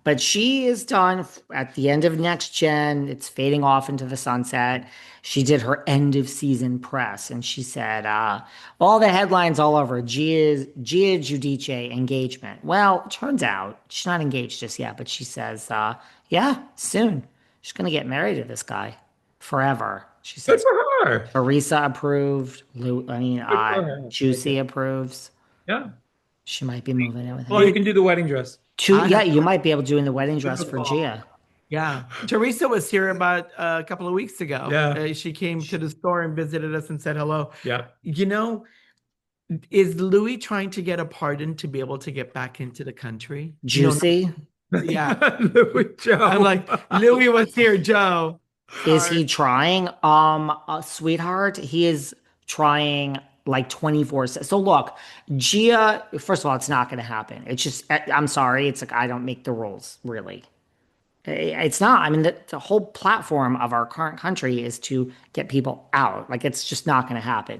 But she is done at the end of Next Gen. It's fading off into the sunset. She did her end of season press and she said, all the headlines all over Gia Giudice engagement. Well, it turns out she's not engaged just yet, but she says, yeah, soon. She's going to get married to this guy forever. She Good says, for her. Teresa approved. Good for her. Juicy approves. Yeah. She might be moving in with Well, you him. can do the wedding dress. I Yeah, have, you might be able to do in the wedding In dress the for fall. Gia. yeah. Teresa was here about a couple of weeks ago. Yeah. She came to the store and visited us and said hello. Yeah. You know, is Louis trying to get a pardon to be able to get back into the country? No, Juicy. yeah. Louis I'm Joe. like, Louis was here, Joe. Is Sorry. he trying? Sweetheart, he is trying like 24. So look, Gia, first of all, it's not going to happen. It's just, I'm sorry. It's like, I don't make the rules, really. It's not. I mean, the whole platform of our current country is to get people out. Like, it's just not going to happen.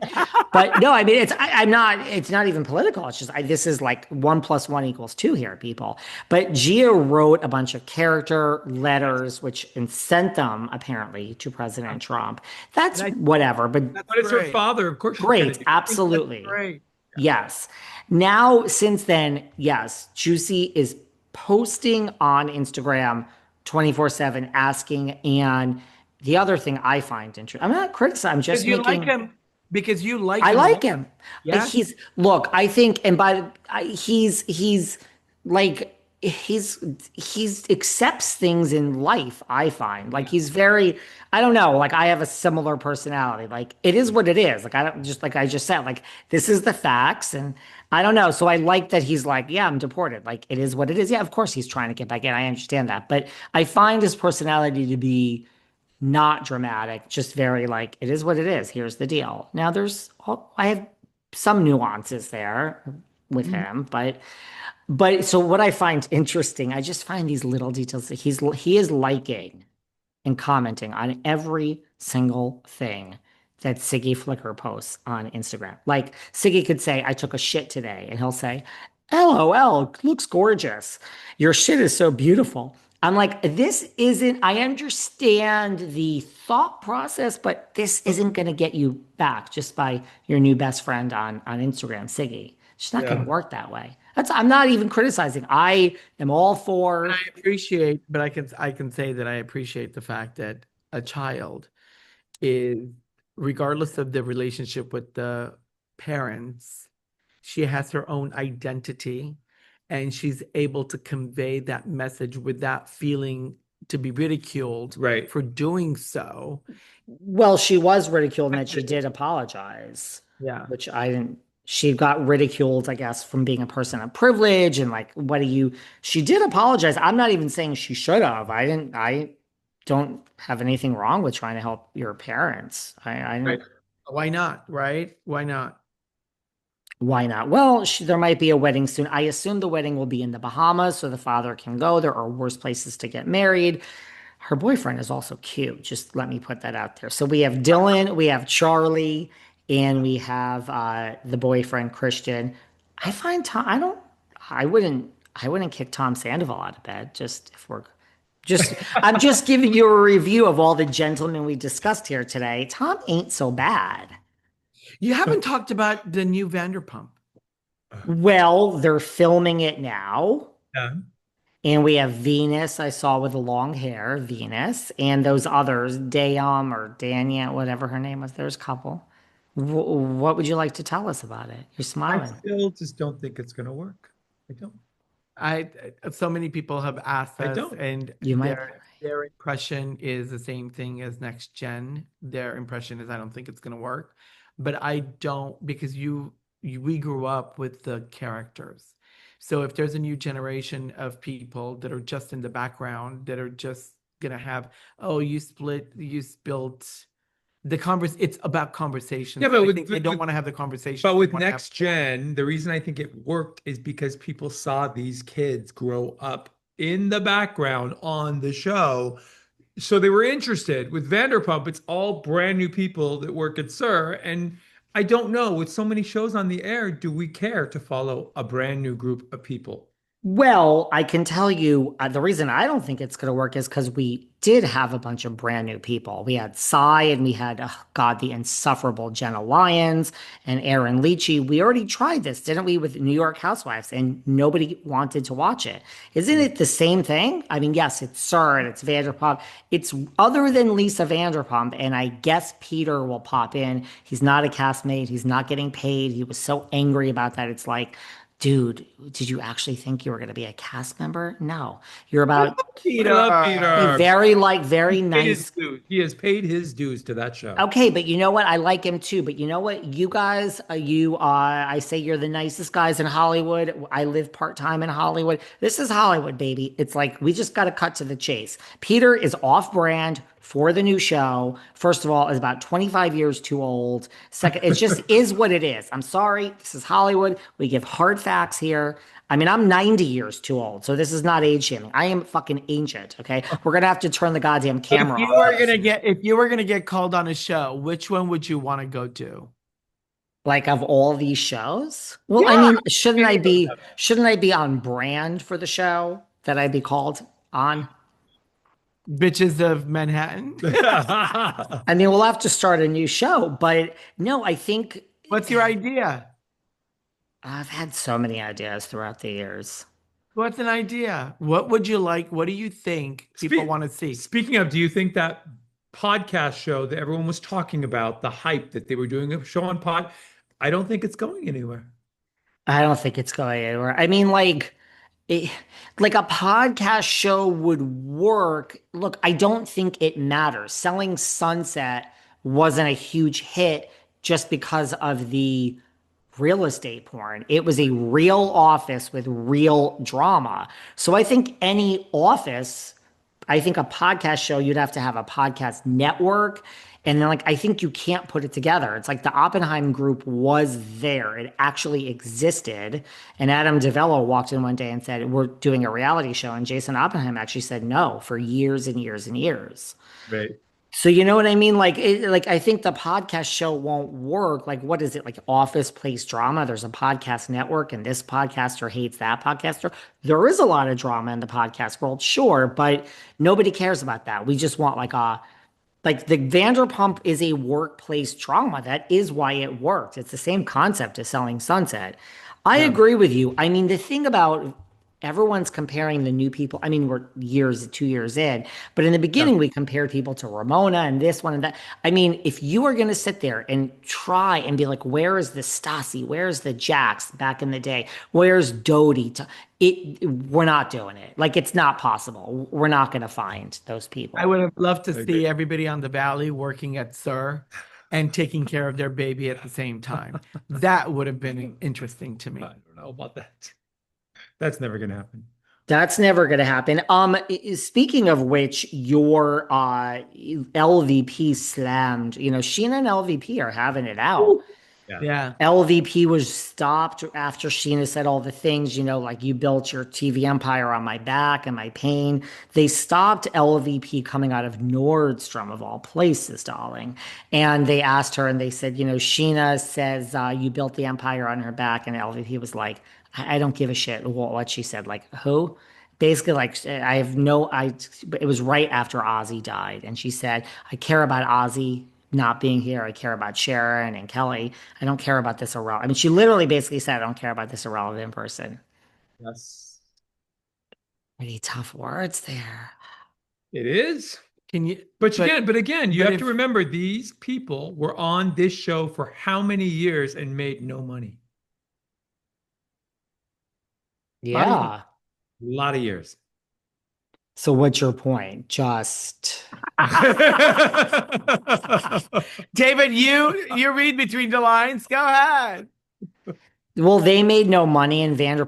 But no, I mean, I'm not. It's not even political. It's just this is like 1 + 1 = 2 here, people. But Gia wrote a bunch of character letters, which and sent them apparently to President Trump. That's And I, whatever. But that's But it's her great. father. Of course she's gonna great, do That's absolutely. great. Yes. Now, since then, yes, Juicy is posting on Instagram 24/7 asking. And the other thing I find interesting, I'm not criticizing, I'm Because just you like making, him. Because you like I him a like lot. him. Yeah. Look, I think, and he's like, he's accepts things in life, I find. Like, Yeah. he's very, I don't know, like, I have a similar personality. Like, it is what it is. Like, I don't, just like I just said, like, this is the facts. And I don't know. So I like that he's like, yeah, I'm deported. Like, it is what it is. Yeah, of course he's trying to get back in. I understand that. But I find his personality to be not dramatic, just very like, it is what it is. Here's the deal. Now, I have some nuances there with Mhm. him, but so what I find interesting, I just find these little details that he is liking and commenting on every single thing that Siggy Flicker posts on Instagram. Like, Siggy could say, I took a shit today, and he'll say, LOL, looks gorgeous. Your shit is so beautiful. I'm like, this isn't, I understand the thought process, but this isn't going to get you back just by your new best friend on Instagram, Siggy. It's not going to Yeah. work that way. I'm not even criticizing. I am all for, I appreciate, but I can say that I appreciate the fact that a child is, regardless of the relationship with the parents, she has her own identity and she's able to convey that message without feeling to be ridiculed Right. for doing so. well, she was ridiculed and that she did apologize, Yeah. which I didn't. She got ridiculed, I guess, from being a person of privilege and like, what do you? She did apologize. I'm not even saying she should have. I didn't. I don't have anything wrong with trying to help your parents. I Right. don't. Why not? Right? Why not? Why not? Well, there might be a wedding soon. I assume the wedding will be in the Bahamas so the father can go. There are worse places to get married. Her boyfriend is also cute. Just let me put that out there. So we have Dylan, we have Charlie, and we have the boyfriend Christian. I find Tom. I wouldn't. I wouldn't kick Tom Sandoval out of bed. Just if we're just. I'm just giving you a review of all the gentlemen we discussed here today. Tom ain't so bad. You haven't talked about the new Vanderpump. Well, they're filming it now. Yeah. And we have Venus, I saw with the long hair, Venus, and those others, Dayum or Danya, whatever her name was. There's a couple. What would you like to tell us about it? You're I smiling. still just don't think it's gonna work. I don't. I So many people have asked I us, don't. and You might be their impression is the same thing as Next Gen. Their impression is I don't think it's going to work, but I don't, because we grew up with the characters. So if there's a new generation of people that are just in the background that are just gonna have, oh, you spilled the it's about Yeah, conversations. but I with, think they don't with want to have the conversations. but They with want to have. next gen, the reason I think it worked is because people saw these kids grow up in the background on the show. So they were interested. With Vanderpump, it's all brand new people that work at Sir. And I don't know, with so many shows on the air, do we care to follow a brand new group of people? Well, I can tell you the reason I don't think it's going to work is because we did have a bunch of brand new people. We had Cy and we had, oh God, the insufferable Jenna Lyons and Aaron Leachy. We already tried this, didn't we, with New York Housewives, and nobody wanted to watch it. Isn't it the same thing? I mean, yes, it's Sir and it's Vanderpump. It's other than Lisa Vanderpump, and I guess Peter will pop in. He's not a castmate. He's not getting paid. He was so angry about that. It's like, dude, did you actually think you were going to be a cast member? No, you're about I love a Peter. very like very Paid his nice. dues. He has paid his dues to that show. Okay, but you know what? I like him too. But you know what? You guys, I say you're the nicest guys in Hollywood. I live part-time in Hollywood. This is Hollywood, baby. It's like we just got to cut to the chase. Peter is off-brand for the new show. First of all, is about 25 years too old. Second, it just is what it is. I'm sorry. This is Hollywood. We give hard facts here. I mean, I'm 90 years too old, so this is not age shaming. I am fucking ancient, okay? We're gonna have to turn the goddamn camera off. If you were gonna get called on a show, which one would you want to go to? Like of all these shows? Well, I Yeah. mean, shouldn't I be on brand for the show that I'd be called on? Bitches of Manhattan. I mean, we'll have to start a new show, but no, I think What's your idea? I've had so many ideas throughout the years. What's an idea? What would you like? What do you think people want to see? Speaking of, do you think that podcast show that everyone was talking about, the hype that they were doing a show on pod, I don't think it's going anywhere. I don't think it's going anywhere. I mean, it, like a podcast show would work. Look, I don't think it matters. Selling Sunset wasn't a huge hit just because of the real estate porn. It was a real office with real drama. So I think any office, I think a podcast show, you'd have to have a podcast network. And then, like, I think you can't put it together. It's like the Oppenheim group was there, it actually existed. And Adam DeVello walked in one day and said, we're doing a reality show. And Jason Oppenheim actually said no for years and years and years. Right. So you know what I mean? Like I think the podcast show won't work. Like, what is it? Like Office Place drama? There's a podcast network, and this podcaster hates that podcaster. There is a lot of drama in the podcast world, sure, but nobody cares about that. We just want like the Vanderpump is a workplace drama. That is why it worked. It's the same concept as Selling Sunset. I Yeah. agree with you. I mean, the thing about everyone's comparing the new people. I mean, we're 2 years in, but in the Yeah. beginning, we compared people to Ramona and this one and that. I mean, if you are going to sit there and try and be like, where is the Stassi? Where's the Jax back in the day? Where's Dodie? We're not doing it. Like, it's not possible. We're not going to find those I people. would have loved to I agree. see everybody on the Valley working at Sir and taking care of their baby at the same time. That would have been interesting to me. I don't know about that. That's never going to happen. That's never going to happen. Speaking of which, your LVP slammed. You know, Sheena and LVP are having it out. Yeah. Yeah. LVP was stopped after Sheena said all the things, you know, like you built your TV empire on my back and my pain. They stopped LVP coming out of Nordstrom, of all places, darling. And they asked her and they said, you know, Sheena says you built the empire on her back. And LVP was like, I don't give a shit what she said. Like, who? Basically, like, it was right after Ozzy died. And she said, I care about Ozzy not being here. I care about Sharon and Kelly. I don't care about this irrelevant. I mean, she literally basically said, I don't care about this irrelevant person. Yes. Pretty tough words there. It is. Can you? But again, you but have to remember these people were on this show for how many years and made no money? Yeah. A lot of years. So what's your point? Just David, you read between the lines. Go ahead. well, they made no money and Vanderpump